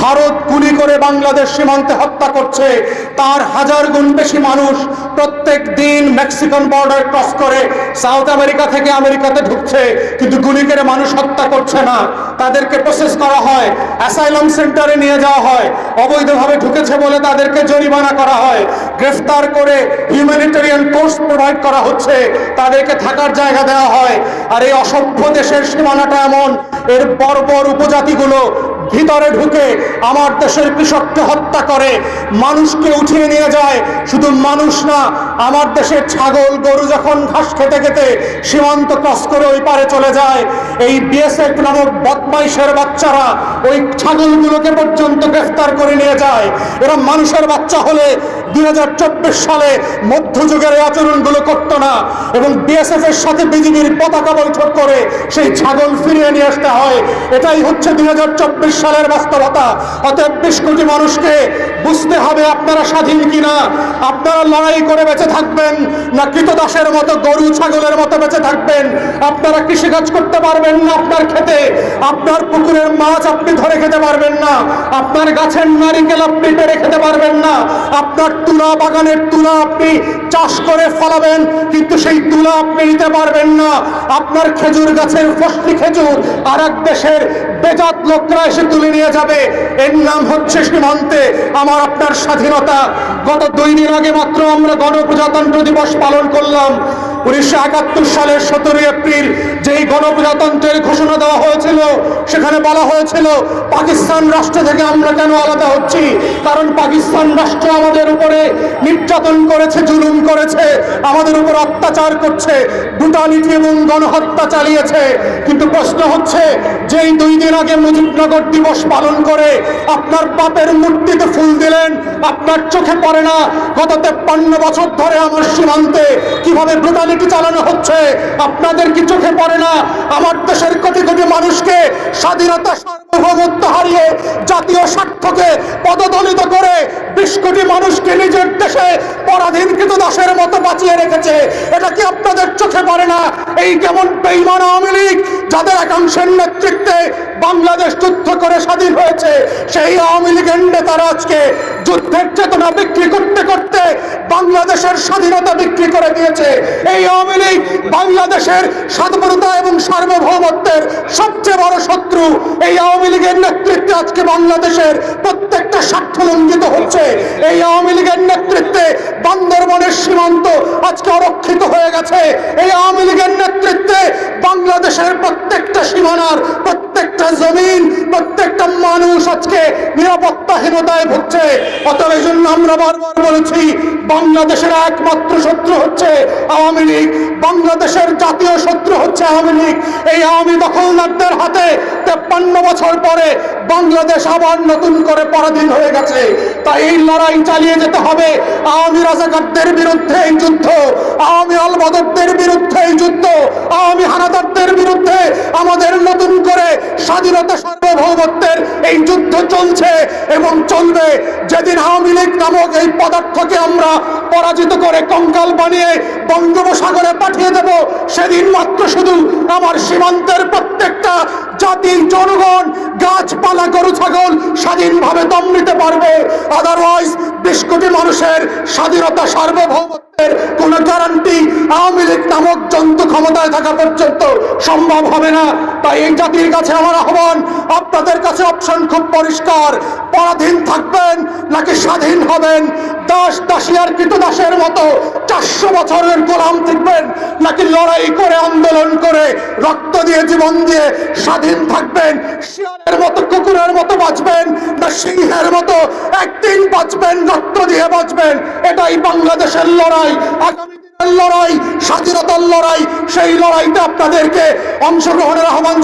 ভারত গুলি করে বাংলাদেশ সীমান্তে হত্যা করছে, তার হাজার গুণ বেশি মানুষ প্রত্যেক দিন মেক্সিকান বর্ডার ক্রস করে সাউথ আমেরিকা থেকে আমেরিকাতে ঢুকছে, কিন্তু গুলি করে মানুষ হত্যা করছে না। তাদেরকে প্রসেস করা হয়, অ্যাসাইলাম সেন্টারে নিয়ে যাওয়া হয়, অবৈধভাবে ঢুকেছে বলে তাদেরকে জরিমানা করা হয়, গ্রেফতার করে হিউম্যানিটেরিয়ান কোর্স প্রোভাইড করা হচ্ছে, তাদেরকে থাকার জায়গা দেওয়া হয়। আর এই অসভ্য দেশের সীমানাটা এমন, এর বর্বর উপজাতিগুলো ভিতরে ঢুকে আমার দেশের কৃষককে হত্যা করে, মানুষকে উঠিয়ে নিয়ে যায়। শুধু মানুষ না, আমার দেশের ছাগল গরু যখন ঘাস খেতে খেতে সীমান্ত ক্রস করে ওই পারে চলে যায়, এই বিএসএফ নামক বদমাইশের বাচ্চারা ওই ছাগলগুলোকে পর্যন্ত গ্রেফতার করে নিয়ে যায়। এরা মানুষের বাচ্চা হলে 2024 সালে মধ্যযুগের এই আচরণগুলো করতো না, এবং বিএসএফ এর সাথে বিজিবির পতাকা বৈঠক করে সেই ছাগল ফিরিয়ে নিয়ে আসতে হয়। এটাই হচ্ছে 2024 সালের বাস্তবতা। অতএব 20 কোটি মানুষকে বুঝতে হবে আপনারা স্বাধীন কিনা, আপনারা লড়াই করে বেঁচে থাকবেন না কৃতদাসের মতো গরু ছাগলের মতো বেঁচে থাকবেন। আপনারা কৃষিকাজ করতে পারবেন না, আপনার খেতে আপনার পুকুরের মাছ আপনি ধরে খেতে পারবেন না, আপনার গাছের নারিকেল আপনি পেড়ে খেতে পারবেন না, আপনার তুলা বাগানের তুলা আপনি চাষ করে ফলাবেন, কিন্তু সেই তুলা আপনি নিতে পারবেন না। আপনার খেজুর গাছের ফসলি খেজুর আর এক দেশের বেজাত লোকরা এসে তুলে নিয়ে যাবে। এর নাম হচ্ছে সীমান্তে আমার আপনার স্বাধীনতা। গত 2 দিন আগে মাত্র আমরা গণপ্রজাতন্ত্র দিবস পালন করলাম। 1971 সালের 17 এপ্রিল যেই গণপ্রজাতন্ত্রের ঘোষণা দেওয়া হয়েছিল, সেখানে বলা হয়েছিল পাকিস্তান রাষ্ট্র থেকে আমরা কেন আলাদা হচ্ছি, কারণ পাকিস্তান রাষ্ট্র আমাদের উপরে নির্যাতন করেছে, জুলুম করেছে, আমাদের উপর অত্যাচার করছে, ব্রুটালিটি এবং গণহত্যা চালিয়েছে। কিন্তু প্রশ্ন হচ্ছে, যেই 2 দিন আগে মুজিবনগর দিবস পালন করে আপনার বাপের মূর্তিতে ফুল দিলেন, আপনার চোখে পড়ে না গত 53 বছর ধরে আমার সীমান্তে কিভাবে ব্রুটালিটি চালানো হচ্ছে? আপনাদের কি চোখে পড়ে না আমার দেশের কোটি কোটি মানুষকে স্বাধীনতা সার্বভৌমত্ব হারিয়ে জাতীয় স্বার্থকে পদদলিত করে 20 কোটি মানুষকে নিজের দেশে পরাধীন কৃতদাসের মতো বাঁচিয়ে রেখেছে? এটা কি আপনাদের চোখে পড়ে না? এই কেমন বেঈমান আওয়ামী লীগ, যাদের একাংশের নেতৃত্বে বাংলাদেশ যুদ্ধ করে স্বাধীন হয়েছে, সেই আওয়ামী লীগের নেতারা আজকে যুদ্ধের চেতনা বিক্রি করতে করতে বাংলাদেশের স্বাধীনতা বিক্রি করে দিয়েছে। এই আওয়ামী লীগ বাংলাদেশের স্বাধীনতা এবং সার্বভৌমত্বের সবচেয়ে বড় শত্রু। এই আওয়ামী লীগের নেতৃত্বে আজকে বাংলাদেশের প্রত্যেকটা স্বার্থ লঙ্ঘিত হচ্ছে। এই আওয়ামী লীগের নেতৃত্বে বান্দরবনের সীমান্ত আজকে অরক্ষিত হয়ে গেছে। এই আওয়ামী লীগের নেতৃত্বে বাংলাদেশের প্রত্যেকটা সীমানার প্রত্যেকটা জমিন, প্রত্যেকটা মানুষ আজকে নিরাপত্তাহীনতায় ভুগছে। অতএব এই জন্য আমরা বারবার বলেছি, বাংলাদেশের একমাত্র শত্রু হচ্ছে আওয়ামী লীগ, বাংলাদেশের জাতীয় শত্রু হচ্ছে আওয়ামী লীগ। এই আওয়ামী দখলদারদের হাতে 53 বছর পরে বাংলাদেশ আবার নতুন করে পরাধীন হয়ে গেছে। তাই এই লড়াই চালিয়ে যেতে হবে। আওয়ামী রাজাকারদের বিরুদ্ধে এই যুদ্ধ, আওয়ামী আলবদরদের বিরুদ্ধে এই যুদ্ধ, আওয়ামী হানাদারদের বিরুদ্ধে আমাদের নতুন করে স্বাধীনতা সার্বভৌমত্বের এই যুদ্ধ চলছে এবং চলবে। যেদিন আওয়ামী লীগ নামক এই পদার্থকে আমরা পরাজিত করে কঙ্কাল বানিয়ে বঙ্গোপসাগরে পাঠিয়ে দেব, সেদিন মাত্র শুধু আমার সীমান্তের প্রত্যেকটা জাতির জনগণ, গাছপালা, গরু ছাগল স্বাধীনভাবে দম নিতে পারবে। আদারওয়াইজ 20 কোটি মানুষের স্বাধীনতা সার্বভৌমত্বের কোনো গ্যারান্টি আওয়ামী লীগ নামক জন্তু ক্ষমতায় থাকা পর্যন্ত সম্ভব হবে না। তাই এই জাতির কাছে আমার আহ্বান, আপনাদের কাছে অপশন খুব পরিষ্কার, পরাধীন থাকবেন নাকি স্বাধীন হবেন? দাস দাসী আর কৃতদাসের মতো 400 বছরের গোলাম থাকবেন, নাকি লড়াই করে আন্দোলন করে রক্ত দিয়ে জীবন দিয়ে স্বাধীন থাকবেন? শিয়ালের মতো কুকুরের মতো বাঁচবেন না সিংহের মতো একদিন বাঁচবেন, রক্ত দিয়ে বাঁচবেন? এটাই বাংলাদেশের লড়াই, আগামী দিনের লড়াই, স্বাধীনতার লড়াই। সেই লড়াইতে আপনাদেরকে অংশগ্রহণের আহ্বান জানাই।